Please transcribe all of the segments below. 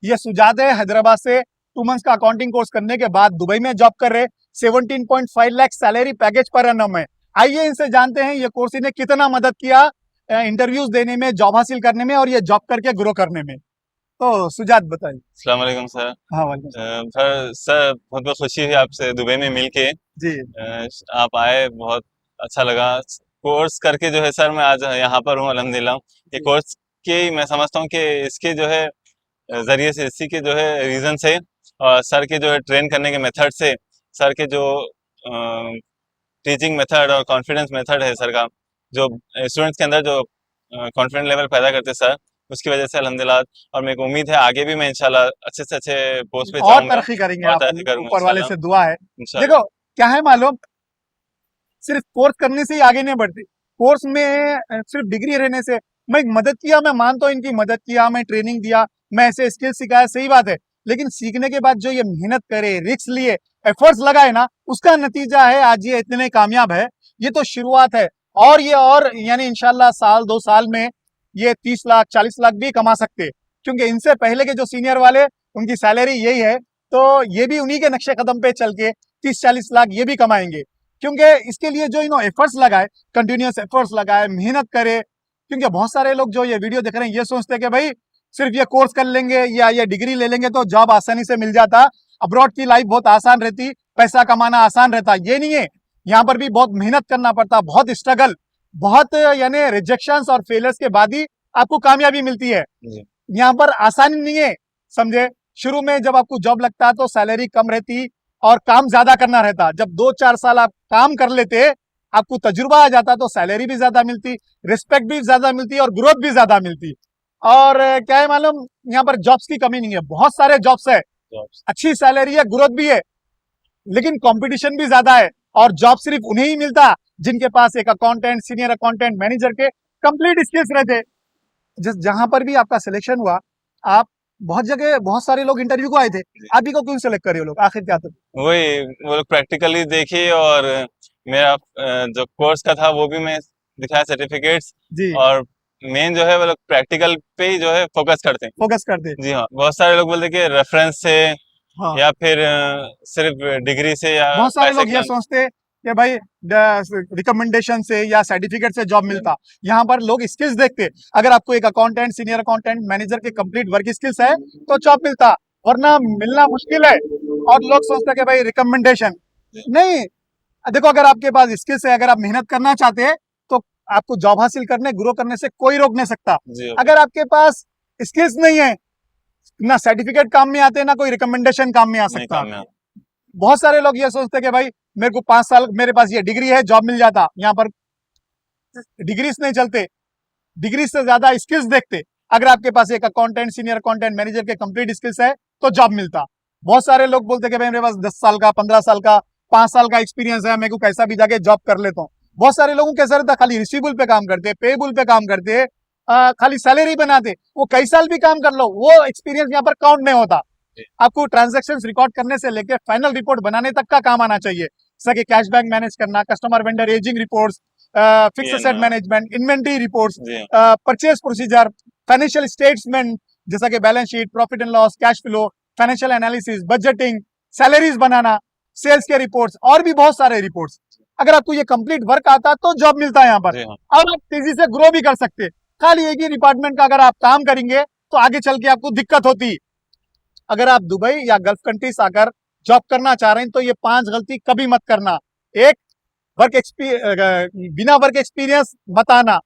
ये सुजात है हैदराबाद से, 2 मंथ्स का अकाउंटिंग कोर्स करने के बाद दुबई में जॉब कर रहे, 17.5 lakh salary package per annum है। आइए इनसे जानते हैं ये कोर्स इन्हें कितना मदद किया इंटरव्यूज देने में, जॉब हासिल करने में और ये जॉब करके ग्रो करने में। तो सुजात बताइए। अस्सलाम वालेकुम सर। हाँ वालेकुम सलाम। सर बहुत बहुत खुशी हुई आपसे दुबई में मिल के। जी आप आए, बहुत अच्छा लगा। कोर्स करके जो है सर मैं आज यहाँ पर हूँ अल्हम्दुलिल्लाह। ये जी कोर्स के मैं समझता हूँ कि इसके जो है ज़रिए से, इसी के जो है रीज़न से और सर के जो है ट्रेन करने के मेथड से, सर के जो टीचिंग मेथड और कॉन्फिडेंस मेथड है सर का, जो स्टूडेंट्स के अंदर जो कॉन्फिडेंस लेवल पैदा करते हैं सर, उसकी वजह से अल्हम्दुलिल्लाह। और मेरे को उम्मीद है आगे भी मैं इंशाल्लाह अच्छे से अच्छे पोस्ट पे और जाऊंगा तरक्की करेंगे और आप, तरक्की करूंगा ऊपर वाले इंशाल्लाह। से दुआ है। इंशाल्लाह। देखो क्या है मालूम, सिर्फ कोर्स करने से ही आगे नहीं बढ़ती। कोर्स में सिर्फ डिग्री रहने से, मैं मदद किया, मैं मानता हूं इनकी मदद किया, मैं ट्रेनिंग दिया, मैं ऐसे स्किल सिखाया, सही बात है। लेकिन सीखने के बाद जो ये मेहनत करे, रिस्क लिए, एफर्ट्स लगाए ना, उसका नतीजा है आज ये इतने कामयाब है। ये तो शुरुआत है। और ये और यानी इंशाल्लाह साल 2 साल में ये 30 लाख 40 लाख भी कमा सकते, क्योंकि इनसे पहले के जो सीनियर वाले, उनकी सैलरी यही है। तो ये भी उन्हीं के नक्शे कदम पे चल के 30-40 लाख ये भी कमाएंगे, क्योंकि इसके लिए जो इन्होंने एफर्ट्स लगाए, कंटिन्यूअस एफर्ट्स लगाए, मेहनत करे। क्योंकि बहुत सारे लोग जो ये वीडियो देख रहे हैं ये सोचते हैं कि भाई सिर्फ ये कोर्स कर लेंगे या ये डिग्री ले लेंगे तो जॉब आसानी से मिल जाता, अब्रॉड की लाइफ बहुत आसान रहती, पैसा कमाना आसान रहता। ये नहीं है, यहाँ पर भी बहुत मेहनत करना पड़ता, बहुत स्ट्रगल, बहुत यानी रिजेक्शंस और फेलियर्स के बाद ही आपको कामयाबी मिलती है। जी यहाँ पर आसानी नहीं है, समझे। शुरू में जब आपको जॉब लगता है तो सैलरी कम रहती और काम ज्यादा करना रहता। जब 2-4 साल आप काम कर लेते, आपको तजुर्बा आ जाता, तो सैलरी भी ज्यादा मिलती, रिस्पेक्ट भी ज्यादा मिलती और ग्रोथ भी ज्यादा मिलती। और क्या है मालूम, यहाँ पर जॉब्स की कमी नहीं है, बहुत सारे जॉब्स है, जॉब्स। अच्छी सैलरी है, ग्रोथ भी है, लेकिन कंपटीशन भी ज्यादा है। और जॉब सिर्फ उन्हें ही मिलता जिनके पास एक अकाउंटेंट, सीनियर अकाउंटेंट, मैनेजर के कंप्लीट स्किल्स रहते। जिस जहां पर भी आपका सिलेक्शन हुआ, आप बहुत जगह बहुत सारे लोग इंटरव्यू को आए थे, आप ही को क्यों सिलेक्ट करे वो लोग, आखिर क्या था? वही वो लोग प्रैक्टिकली देखी और मेरा जो कोर्स का था वो भी मैं दिखाया सर्टिफिकेट्स। जी और मेन जो है वो लोग प्रैक्टिकल पे ही जो है फोकस करते हैं। फोकस करते। जी हाँ, बहुत सारे लोग बोलते हैं कि रेफरेंस से हाँ, या फिर सिर्फ डिग्री से या बहुत सारे पैसे लोग ये के। सोचते कि भाई रिकमेंडेशन से या सर्टिफिकेट से जॉब मिलता। यहाँ पर लोग स्किल्स देखते, अगर आपको एक अकाउंटेंट, सीनियर अकाउंटेंट, मैनेजर के कंप्लीट वर्क स्किल्स है तो जॉब मिलता, वरना मिलना मुश्किल है। और लोग सोचते हैं कि भाई रिकमेंडेशन नहीं। देखो अगर आपके पास स्किल्स है, अगर आप मेहनत करना चाहते हैं तो आपको जॉब हासिल करने, ग्रो करने से कोई रोक नहीं सकता। जी अगर आपके पास स्किल्स नहीं है, ना सर्टिफिकेट काम में आते, ना कोई रिकमेंडेशन काम में आ नहीं सकता। काम में बहुत सारे लोग ये सोचते हैं कि भाई मेरे को 5 साल मेरे पास ये डिग्री है, जॉब मिल जाता। यहाँ पर डिग्रीज नहीं चलते, डिग्री से ज्यादा स्किल्स देखते। अगर आपके पास एक अकाउंटेंट, सीनियर अकाउंटेंट, मैनेजर के कंप्लीट स्किल्स है तो जॉब मिलता। बहुत सारे लोग बोलते हैं कि भाई मेरे पास 10 साल का, 15 साल का, 5 साल का एक्सपीरियंस है, मेरे को कैसा भी जाके जॉब कर लेता हूँ। बहुत सारे लोगों कैसा रहता, खाली रिसीवेबल पे काम करते, पेबल पे काम करते, खाली सैलरी बनाते। वो कई साल भी काम कर लो, वो एक्सपीरियंस यहाँ पर काउंट नहीं होता। आपको ट्रांजैक्शन रिकॉर्ड करने से लेकर फाइनल रिपोर्ट बनाने तक का काम आना चाहिए, जैसा कि कैशबैक मैनेज करना, customer vendor ageing reports, fix PN. Asset management, inventory reports, जी परचेज प्रोसीजर, फाइनेंशियल स्टेटमेंट जैसा कि balance sheet, profit and loss, cash flow, financial analysis, budgeting, salaries बनाना, सेल्स के रिपोर्ट्स और भी बहुत सारे रिपोर्ट्स। अगर आपको ये कंप्लीट वर्क आता तो जॉब मिलता है यहाँ पर, जी हाँ। और आप तेजी से ग्रो भी कर सकते। खाली एक ही डिपार्टमेंट का अगर आप काम करेंगे तो आगे चल के आपको दिक्कत होती। अगर आप दुबई या गल्फ कंट्रीज आकर जॉब करना चाह रहे हैं तो ये 5 गलती कभी मत करना। एक, बिना वर्क एक्सपीरियंस मत आना,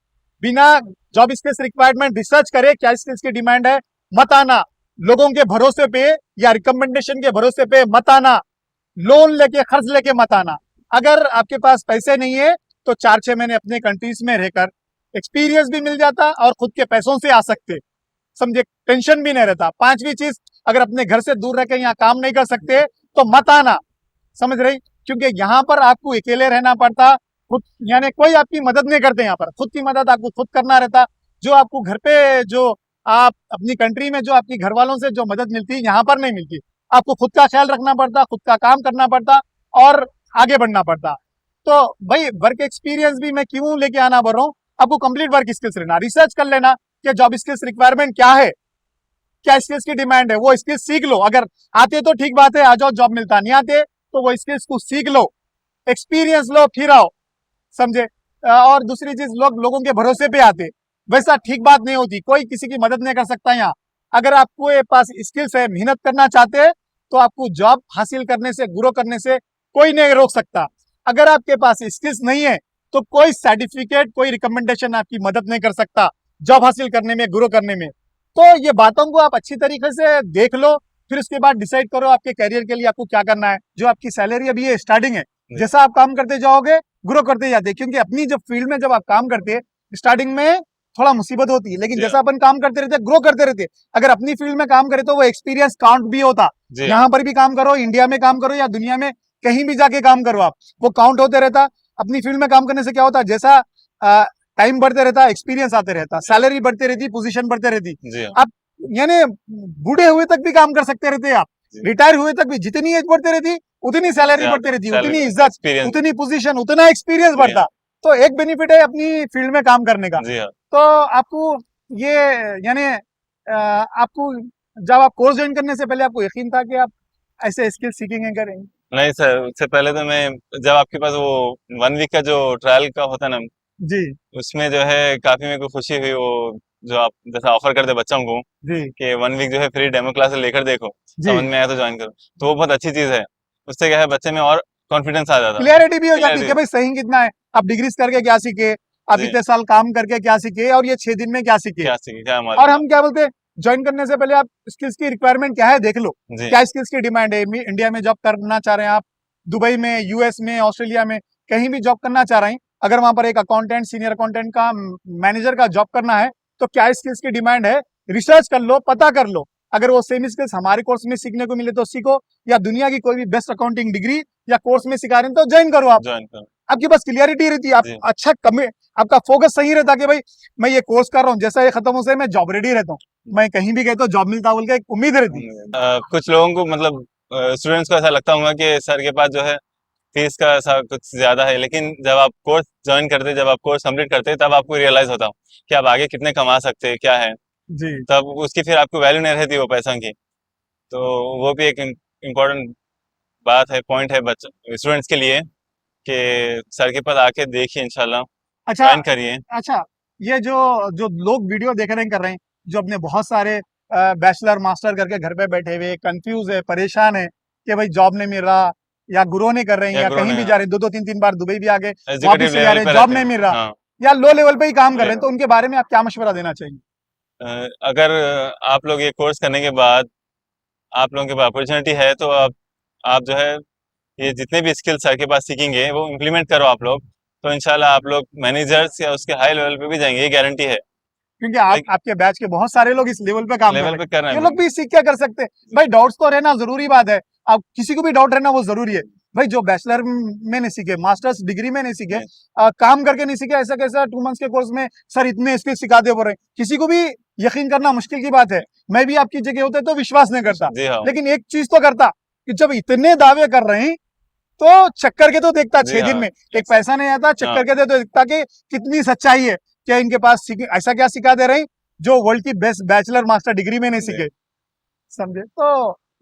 बिना जॉब स्किल्स रिक्वायरमेंट रिसर्च करे क्या स्किल्स की डिमांड है मत आना, लोगों के भरोसे पे या रिकमेंडेशन के भरोसे पे मत आना, लोन लेके, कर्ज लेके मत आना। अगर आपके पास पैसे नहीं है तो 4-6 महीने अपने कंट्रीज में रहकर एक्सपीरियंस भी मिल जाता और खुद के पैसों से आ सकते, समझे, टेंशन भी नहीं रहता। 5वीं चीज, अगर अपने घर से दूर रहकर यहाँ काम नहीं कर सकते तो मत आना, समझ रही, क्योंकि यहाँ पर आपको अकेले रहना पड़ता, खुद यानी कोई आपकी मदद नहीं करते। यहाँ पर खुद की मदद आपको खुद करना रहता। जो आपको घर पे, जो आप अपनी कंट्री में जो आपकी घर वालों से जो मदद मिलती यहाँ पर नहीं मिलती। आपको खुद का ख्याल रखना पड़ता, खुद का काम करना पड़ता और आगे बढ़ना पड़ता। तो भाई वर्क एक्सपीरियंस भी मैं क्यों लेके आना बोल रहा हूँ, आपको कंप्लीट वर्क स्किल्स रहना, रिसर्च कर लेना कि जॉब स्किल्स रिक्वायरमेंट क्या है, क्या स्किल्स की डिमांड है, वो स्किल्स सीख लो। अगर आते तो ठीक बात है, आ जाओ, जॉब मिलता, नहीं आते तो वो स्किल्स को सीख लो, एक्सपीरियंस लो, फिर आओ, समझे। और दूसरी चीज, लोग लोगों के भरोसे पे आते, वैसा ठीक बात नहीं होती। कोई किसी की मदद नहीं कर सकता यहाँ। अगर आपको ये पास स्किल्स है, मेहनत करना चाहते हैं, तो आपको जॉब हासिल करने से, ग्रो करने से कोई नहीं रोक सकता। अगर आपके पास स्किल्स नहीं है तो कोई सर्टिफिकेट, कोई रिकमेंडेशन आपकी मदद नहीं कर सकता जॉब हासिल करने में, ग्रो करने में। तो ये बातों को आप अच्छी तरीके से देख लो, फिर उसके बाद डिसाइड करो आपके करियर के लिए आपको क्या करना है। जो आपकी सैलरी अभी ये स्टार्टिंग है, जैसा आप काम करते जाओगे ग्रो करते जाते, क्योंकि अपनी जब फील्ड में जब आप काम करते हैं स्टार्टिंग में थोड़ा मुसीबत होती है, लेकिन जी जैसा अपन काम करते रहते, ग्रो करते रहते, अगर अपनी फील्ड में काम करे तो वो एक्सपीरियंस काउंट भी होता। जी यहाँ पर भी काम करो, इंडिया में काम करो या दुनिया में कहीं भी जाके काम करो, आप वो काउंट होते रहता। अपनी फील्ड में काम करने से क्या होता, जैसा टाइम बढ़ते रहता, एक्सपीरियंस आते रहता, सैलरी बढ़ती रहती, पोजीशन बढ़ते रहती। जी आप यानी बूढ़े हुए तक भी काम कर सकते रहते, आप जी। रिटायर हुए तक भी, जितनी एज बढ़ती रहती उतनी सैलरी बढ़ती रहती, उतनी इज्जत, एक्सपीरियंस। उतनी पोजीशन, उतना एक्सपीरियंस जी बढ़ता। तो एक बेनिफिट है अपनी फील्ड में काम करने का। जी हाँ। तो आपको ये यानी आपको जब आप कोर्स ज्वाइन करने से पहले आपको यकीन था कि आप ऐसे स्किल सीखेंगे, करेंगे? नहीं सर, उससे पहले तो मैं, जब आपके पास वो 1 वीक का जो ट्रायल का होता है ना, जी उसमें जो है काफी मेरे को खुशी हुई। वो जो आप जैसा ऑफर करते बच्चों को जी कि 1 वीक जो है फ्री डेमो क्लास लेकर देखो, जी। समझ में आया तो ज्वाइन करो, तो वो बहुत अच्छी चीज है। उससे क्या है, बच्चे में और कॉन्फिडेंस आ जाता। क्लियरिटी भी हो जाती है क्लियरिटी। कि भाई सही कितना है, आप डिग्रीज करके क्या सीखे, आप जी, इतने साल काम करके क्या सीखे, और ये 6 दिन में क्या सीखे। क्या सीखे, क्या और मालूम। हम क्या बोलते हैं, ज्वाइन करने से पहले आप स्किल्स की रिक्वायरमेंट क्या है देख लो, जी क्या स्किल्स की डिमांड है। इंडिया में जॉब करना चाह रहे हैं आप, दुबई में, यूएस में, ऑस्ट्रेलिया में, कहीं भी जॉब करना चाह रहे हैं, अगर वहां पर एक अकाउंटेंट, सीनियर अकाउंटेंट का, मैनेजर का जॉब करना है, तो क्या स्किल्स की डिमांड है, रिसर्च कर लो, पता कर लो। अगर वो सेम स्किल्स हमारे कोर्स में सीखने को मिले तो सीखो, या दुनिया की कोई भी बेस्ट अकाउंटिंग डिग्री या कोर्स में सिखा रहे हैं तो ज्वाइन करो आप। ज्वाइन करो। आपके पास क्लियरिटी रहती है, आप जी। अच्छा कमिट, आपका फोकस सही रहता कि भाई मैं ये कोर्स कर रहा हूँ, जैसा ये खत्म हो जाए मैं जॉब रेडी रहता हूँ, मैं कहीं भी गया तो जॉब मिलता बोल के एक उम्मीद रहती। कुछ लोगों को मतलब स्टूडेंट्स को ऐसा लगता होगा कि सर के पास जो है फीस का ऐसा कुछ ज्यादा है, लेकिन जब आप कोर्स ज्वाइन करते, जब आप कोर्स कंप्लीट करते, तब आपको रियलाइज होता कि आप आगे कितने कमा सकते हैं, क्या है। जी तब उसकी फिर आपको वैल्यू नहीं रहती वो पैसों की। तो वो भी एक इम्पोर्टेंट बात है, पॉइंट है बच्चे स्टूडेंट्स के लिए, कि सर के पास आके देखिए, इंशाल्लाह अच्छा ज्वाइन करिए। अच्छा। ये जो जो लोग वीडियो देख रहे हैं, कर रहे हैं, जो अपने बहुत सारे बैचलर मास्टर करके घर पे बैठे हुए, कंफ्यूज है, परेशान है कि भाई जॉब नहीं मिल रहा, या ग्रो नहीं कर रहे हैं, या या ग्रो कहीं नहीं, भी जा रहे हैं, 2-2 3-3 बार दुबई भी आ गए, एजुकेटिव वापिस चले आ लेवल रहे, पे जॉब रहते नहीं हैं। मिल रहा, हाँ, या लो लेवल पे ही काम कर रहे हैं, लेवल। तो उनके बारे में आप क्या मशवरा देना चाहिए? अगर आप लोग ये कोर्स करने के बाद आप लोगों के पास अपॉर्चुनिटी है, तो आप जो है ये जितने भी स्किल्स सर के पास सीखेंगे वो इम्प्लीमेंट करो आप लोग, तो इंशाल्लाह आप लोग मैनेजर्स या उसके हाई लेवल पे भी जाएंगे, ये गारंटी है। क्योंकि आप लाइक आपके बैच के बहुत सारे लोग इस लेवल पे काम कर लेवल रहे पे कर हैं, रहे ये हैं लोग भी सीख क्या कर सकते हैं। भाई डाउट्स तो रहना जरूरी बात है, आप किसी को भी डाउट रहना वो जरूरी है। भाई जो बैचलर में नहीं सीखे, मास्टर्स डिग्री में नहीं सीखे, नहीं, काम करके नहीं सीखे, ऐसा कैसा 2 मंथ्स के कोर्स में सर इतने स्किल सिखा दे बोल रहे हैं, किसी को भी यकीन करना मुश्किल की बात है। मैं भी आपकी जगह होता तो विश्वास नहीं करता, जी हाँ, लेकिन एक चीज तो करता कि जब इतने दावे कर रहे हैं तो चक्कर के तो देखता जी 6 दिन हाँ, में, एक पैसा नहीं आता, हाँ, चक्कर के तो देखता कि कितनी सच्चाई है, क्या इनके पास ऐसा क्या सिखा दे रहे हैं जो वर्ल्ड की बेस्ट बैचलर मास्टर डिग्री में नहीं जी, सीखे, समझे। तो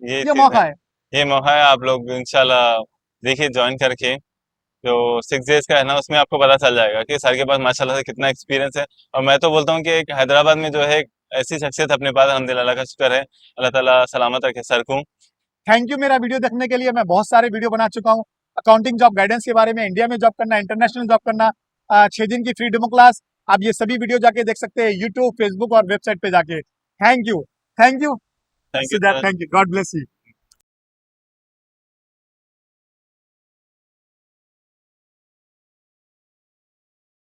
ये ये चीज है। मौका है। ये मौका है, आप लोग इंशाल्लाह देखिए ज्वाइन करके, जो 6 डेज का है ना, उसमें आपको पता चल जाएगा कि सर के पास माशाल्लाह से कितना एक्सपीरियंस है। और मैं तो बोलता हूँ कि एक हैदराबाद में जो है एक ऐसी शख्सियत अपने पास, अल्हम्दुलिल्लाह, अल्लाह का शुक्र है, अल्लाह ताला सलामत रखे सर को। थैंक यू मेरा वीडियो देखने के लिए। मैं बहुत सारे वीडियो बना चुका हूँ अकाउंटिंग जॉब गाइडेंस के बारे में, इंडिया में जॉब करना, इंटरनेशनल जॉब करना, 6 दिन की फ्री डेमो क्लास, आप ये सभी वीडियो जाके देख सकते हैं यूट्यूब, फेसबुक और वेबसाइट पे जाके। Thank you, thank you thank you Siddharth, sir. Thank you, God bless you.